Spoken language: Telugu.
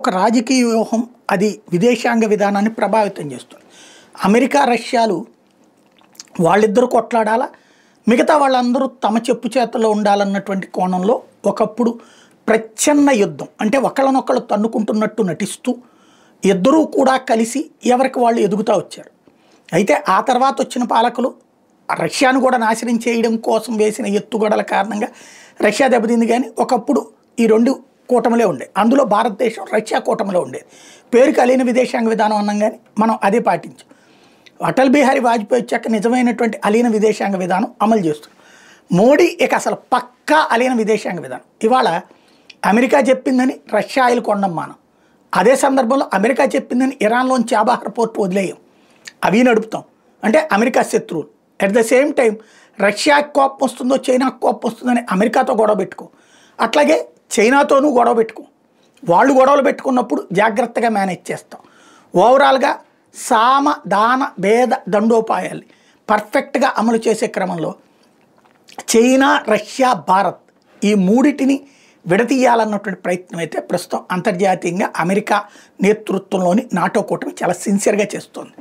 ఒక రాజకీయ వ్యూహం, అది విదేశాంగ విధానాన్ని ప్రభావితం చేస్తుంది. అమెరికా రష్యాలు వాళ్ళిద్దరూ కొట్లాడాలా, మిగతా వాళ్ళందరూ తమ చెప్పు చేతల్లో ఉండాలన్నటువంటి కోణంలో ఒకప్పుడు ప్రచ్ఛన్న యుద్ధం, అంటే ఒకళ్ళనొకళ్ళు తన్నుకుంటున్నట్టు నటిస్తూ ఇద్దరూ కూడా కలిసి ఎవరికి వాళ్ళు ఎదుగుతూ వచ్చారు. అయితే ఆ తర్వాత వచ్చిన పాలకులు రష్యాను కూడా నాశనం చేయడం కోసం వేసిన ఎత్తుగడల కారణంగా రష్యా దెబ్బతింది. కానీ ఒకప్పుడు ఈ రెండు కూటమిలే ఉండేది, అందులో భారతదేశం రష్యా కూటమిలో ఉండేది. పేరుకి అలీన విదేశాంగ విధానం అన్నాం, కానీ మనం అదే పాటించాం. అటల్ బిహారీ వాజ్పేయి వచ్చాక నిజమైనటువంటి అలీన విదేశాంగ విధానం అమలు చేస్తుంది. మోడీ ఇక అసలు పక్కా అలీన విదేశాంగ విధానం. ఇవాళ అమెరికా చెప్పిందని రష్యా ఆయిల్ కొండం మానం, అదే సందర్భంలో అమెరికా చెప్పిందని ఇరాన్లోని చాబహార్ పోర్ట్ వదిలేయం, అవి నడుపుతాం. అంటే అమెరికా శత్రువులు. అట్ ద సేమ్ టైం రష్యాకి కోపం వస్తుందో చైనాకు కోపం వస్తుందని అమెరికాతో గొడవ పెట్టుకో, అట్లాగే చైనాతోనూ గొడవ పెట్టుకో. వాళ్ళు గొడవలు పెట్టుకున్నప్పుడు జాగ్రత్తగా మేనేజ్ చేస్తాం. ఓవరాల్గా సామ దాన భేద దండోపాయాల్ని పర్ఫెక్ట్గా అమలు చేసే క్రమంలో చైనా, రష్యా, భారత్ ఈ మూడిటిని విడతీయాలన్నటువంటి ప్రయత్నం అయితే ప్రస్తుతం అంతర్జాతీయంగా అమెరికా నేతృత్వంలోని నాటో కూటమి చాలా సిన్సియర్గా చేస్తోంది.